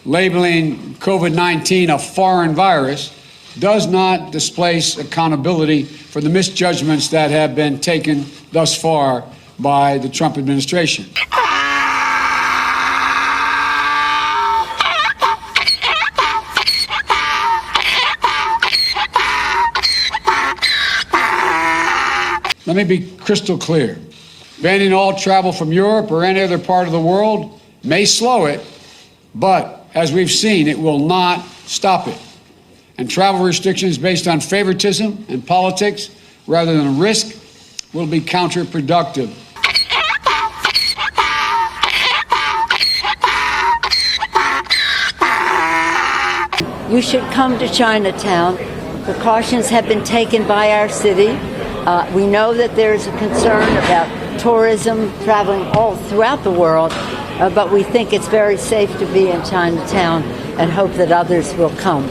labeling COVID-19 a foreign virus does not displace accountability for the misjudgments that have been taken thus far by the Trump administration. Let me be crystal clear. Banning all travel from Europe or any other part of the world may slow it, but as we've seen, it will not stop it. And travel restrictions based on favoritism and politics rather than risk will be counterproductive. You should come to Chinatown. Precautions have been taken by our city. We know that there is a concern about tourism traveling all throughout the world, but we think it's very safe to be in Chinatown and hope that others will come.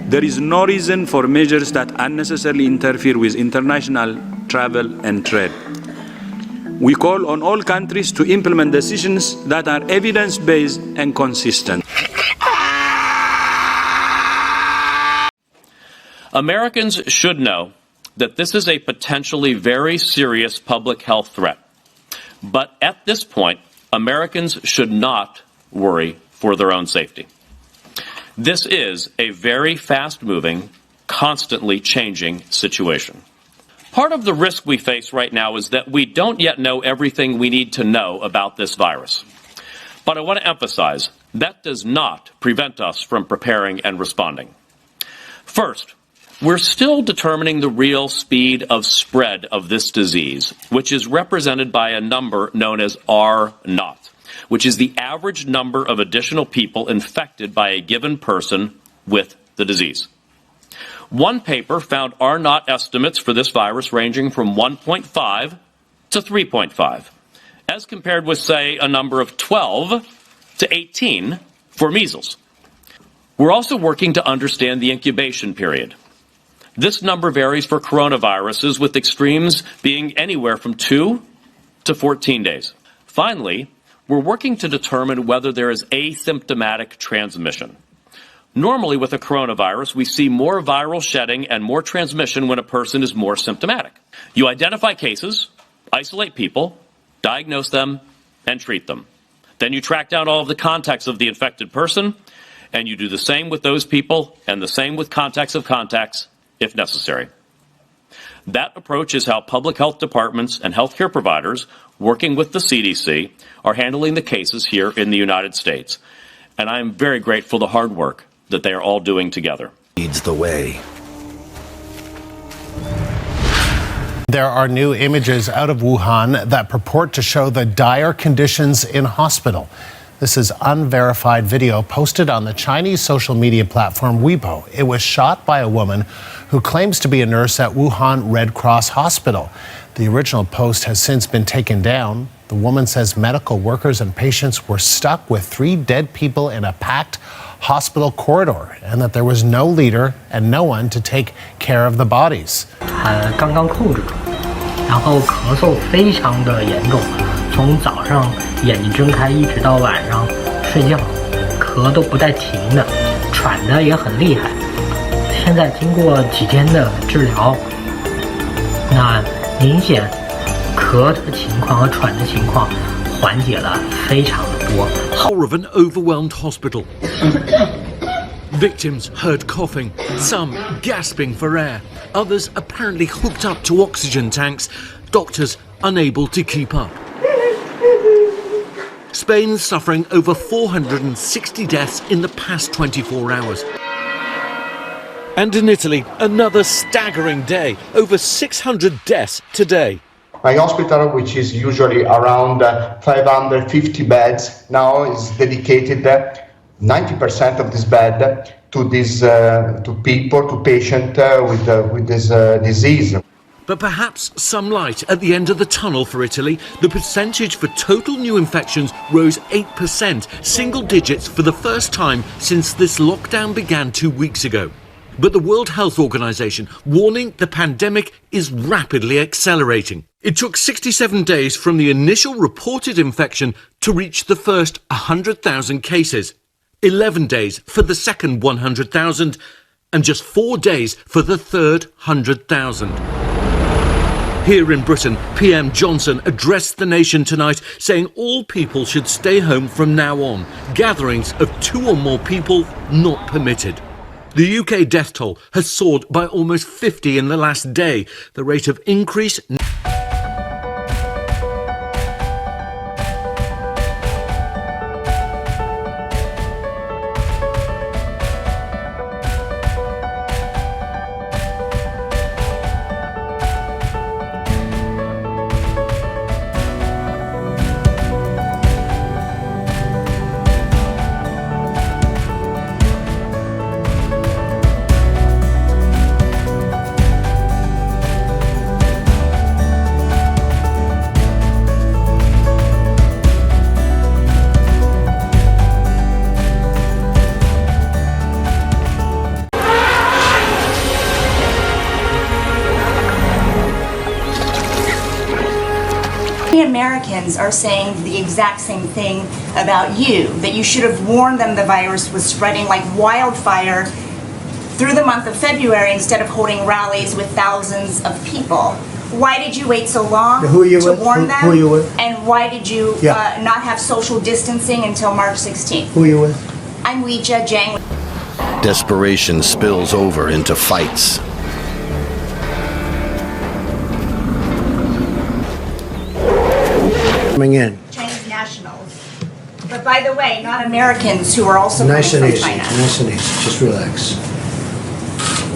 There is no reason for measures that unnecessarily interfere with international travel and trade. We call on all countries to implement decisions that are evidence-based and consistent. Americans should know that this is a potentially very serious public health threat. But at this point, Americans should not worry for their own safety. This is a very fast-moving, constantly changing situation. Part of the risk we face right now is that we don't yet know everything we need to know about this virus. But I want to emphasize, that does not prevent us from preparing and responding. First, we're still determining the real speed of spread of this disease, which is represented by a number known as R0, which is the average number of additional people infected by a given person with the disease. One paper found R0 estimates for this virus ranging from 1.5 to 3.5, as compared with, say, a number of 12 to 18 for measles. We're also working to understand the incubation period. This number varies for coronaviruses, with extremes being anywhere from 2 to 14 days. Finally, we're working to determine whether there is asymptomatic transmission. Normally, with a coronavirus, we see more viral shedding and more transmission when a person is more symptomatic. You identify cases, isolate people, diagnose them, and treat them. Then you track down all of the contacts of the infected person, and you do the same with those people and the same with contacts of contacts if necessary. That approach is how public health departments and healthcare providers, working with the CDC, are handling the cases here in the United States. And I am very grateful for the hard work that they are all doing together. Leads the way. There are new images out of Wuhan that purport to show the dire conditions in hospital. This is unverified video posted on the Chinese social media platform Weibo. It was shot by a woman who claims to be a nurse at Wuhan Red Cross Hospital. The original post has since been taken down. The woman says medical workers and patients were stuck with 3 dead people in a packed hospital corridor, and that there was no leader and no one to take care of the bodies. 刚刚控制住，然后咳嗽非常的严重，从早上眼睛睁开一直到晚上睡觉，咳都不带停的，喘的也很厉害。现在经过几天的治疗，那明显咳的情况和喘的情况缓解了非常的多。 Horror of an overwhelmed hospital. Victims heard coughing, some gasping for air, others apparently hooked up to oxygen tanks, doctors unable to keep up. Spain suffering over 460 deaths in the past 24 hours. And in Italy, another staggering day, over 600 deaths today. My hospital, which is usually around 550 beds, now is dedicated 90% of this bed to patients with this disease. But perhaps some light at the end of the tunnel for Italy. The percentage for total new infections rose 8%, single digits for the first time since this lockdown began 2 weeks ago. But the World Health Organization warning the pandemic is rapidly accelerating. It took 67 days from the initial reported infection to reach the first 100,000 cases, 11 days for the second 100,000, and just 4 days for the third 100,000. Here in Britain, PM Johnson addressed the nation tonight, saying all people should stay home from now on. Gatherings of 2 or more people not permitted. The UK death toll has soared by almost 50 in the last day. The rate of increase... Americans are saying the exact same thing about you, that you should have warned them the virus was spreading like wildfire through the month of February instead of holding rallies with thousands of people. Why did you wait so long to warn them? Who are you with? And why did you not have social distancing until March 16th? Who are you with? I'm Weijia Jiang. Desperation spills over into fights. Coming in. Chinese nationals. But by the way, not Americans who are also Nice and coming easy. from China. Nice and easy. Just relax.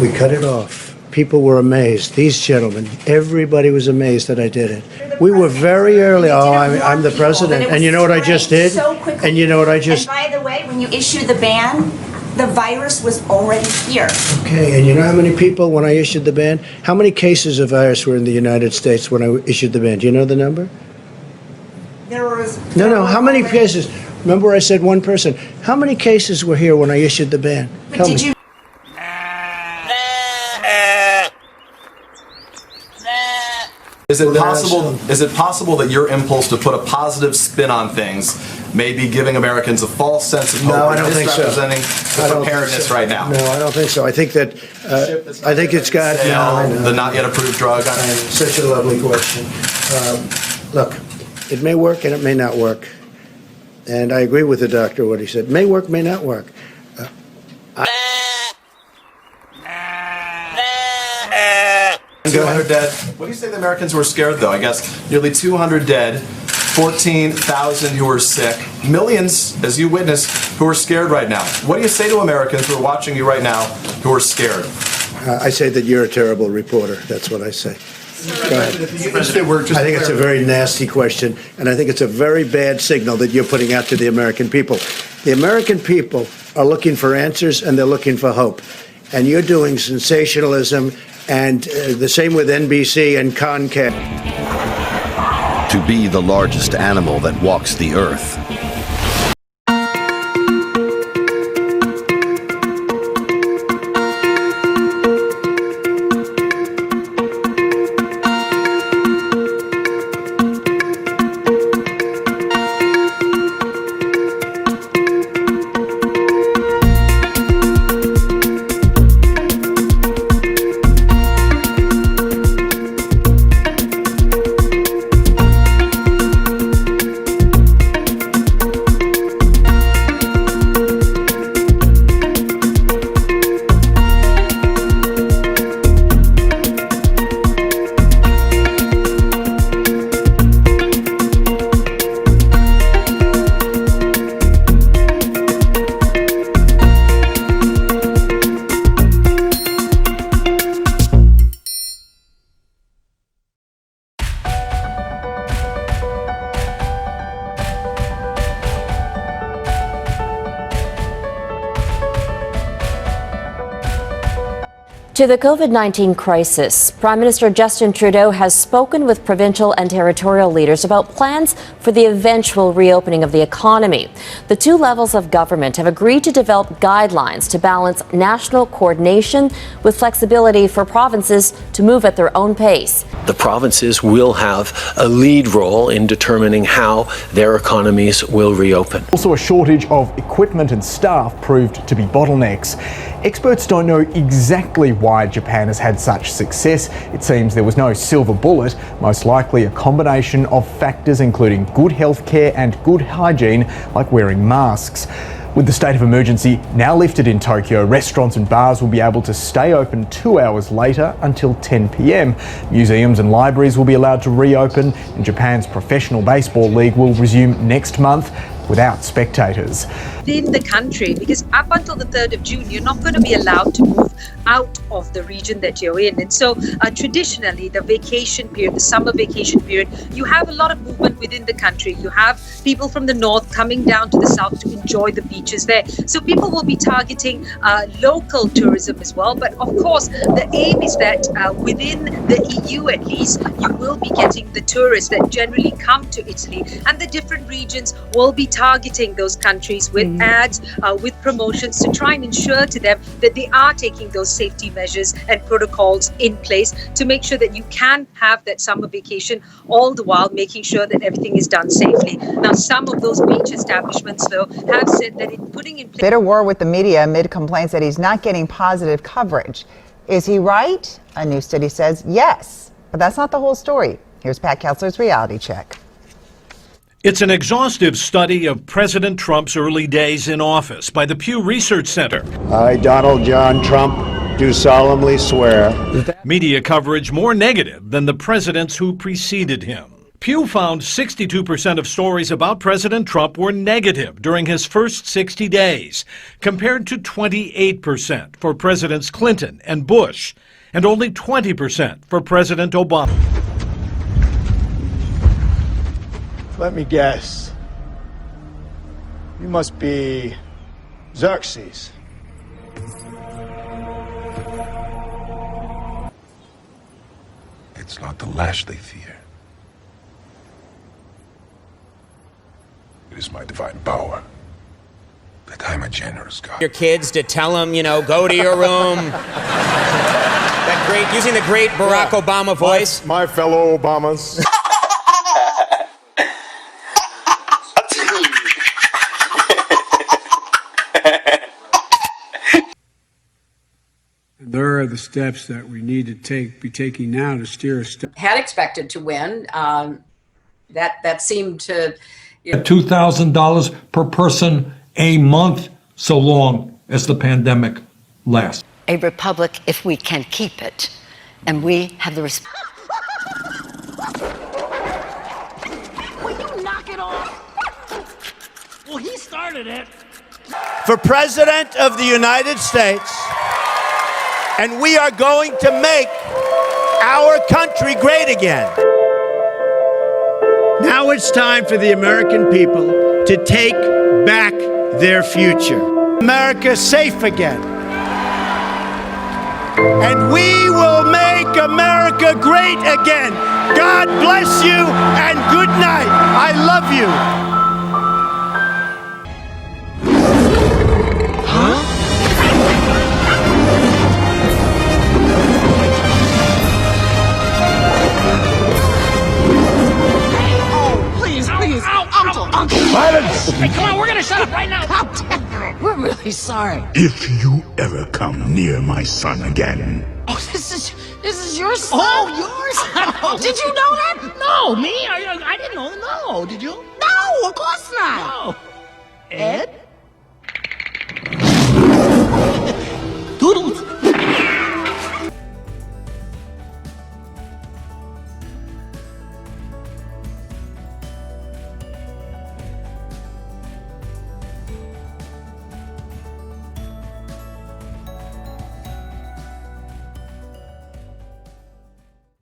We cut it off. People were amazed. These gentlemen, everybody was amazed that I did it. We were very early. Oh, I'm the president. And you know what I just did? And you know what I just... And by the way, when you issued the ban, the virus was already here. Okay, and you know how many people, when I issued the ban, how many cases of virus were in the United States when I issued the ban? Do you know the number? No, how many cases? Remember I said one person. How many cases were here when I issued the ban? Tell me. Is it possible that your impulse to put a positive spin on things may be giving Americans a false sense of hope? No, I don't think so. Misrepresenting the preparedness right now. No, I don't think so. I think that I think it's got the not yet approved drug. Such a lovely question. Look, it may work and it may not work. And I agree with the doctor what he said. May work, may not work. 200 dead. What do you say the Americans were scared, though? I guess nearly 200 dead, 14,000 who are sick, millions, as you witnessed, who are scared right now. What do you say to Americans who are watching you right now who are scared? I say that you're a terrible reporter. That's what I say. Go ahead. I think it's a very nasty question, and I think it's a very bad signal that you're putting out to the American people. The American people are looking for answers, and they're looking for hope. And you're doing sensationalism, and the same with NBC and Comcast. To be the largest animal that walks the earth. To the COVID-19 crisis, Prime Minister Justin Trudeau has spoken with provincial and territorial leaders about plans for the eventual reopening of the economy. The two levels of government have agreed to develop guidelines to balance national coordination with flexibility for provinces to move at their own pace. The provinces will have a lead role in determining how their economies will reopen. Also, a shortage of equipment and staff proved to be bottlenecks. Experts don't know exactly why Japan has had such success. It seems there was no silver bullet, most likely a combination of factors including good healthcare and good hygiene, like wearing masks. With the state of emergency now lifted in Tokyo, restaurants and bars will be able to stay open 2 hours later until 10 p.m. Museums and libraries will be allowed to reopen, and Japan's professional baseball league will resume next month without spectators. In the country, because up until the 3rd of June, you're not going to be allowed to move out of the region that you're in. And so traditionally, the vacation period, the summer vacation period, you have a lot of movement within the country. You have people from the north coming down to the south to enjoy the beaches there. So people will be targeting local tourism as well. But of course, the aim is that within the EU at least, you will be getting the tourists that generally come to Italy, and the different regions will be targeting those countries with ads, with promotions to try and ensure to them that they are taking those safety measures and protocols in place to make sure that you can have that summer vacation, all the while making sure that everything is done safely. Now, some of those beach establishments, though, have said that in putting in place... Bitter war with the media amid complaints that he's not getting positive coverage. Is he right? A new study says yes, but that's not the whole story. Here's Pat Kessler's reality check. It's an exhaustive study of President Trump's early days in office by the Pew Research Center. I, Donald John Trump, do solemnly swear. Media coverage more negative than the presidents who preceded him. Pew found 62% of stories about President Trump were negative during his first 60 days, compared to 28% for Presidents Clinton and Bush, and only 20% for President Obama. Let me guess. You must be Xerxes. It's not the lash they fear. It is my divine power. That I'm a generous God. Your kids to tell them, go to your room. Using the great Barack Obama voice. My fellow Obamas. There are the steps that we need to be taking now to steer us. Had expected to win. That seemed to... $2,000 per person a month, so long as the pandemic lasts. A republic if we can keep it. And we have the Will you knock it off? Well, he started it. For President of the United States, and we are going to make our country great again. Now it's time for the American people to take back their future. America safe again. And we will make America great again. God bless you and good night. I love you. Uncle. Violence! Hey, come on, we're gonna shut up right now. We're really sorry. If you ever come near my son again. Oh, this is your son? Oh, yours? Did you know that? No, me? I didn't know. No, did you? No, of course not. No. Ed?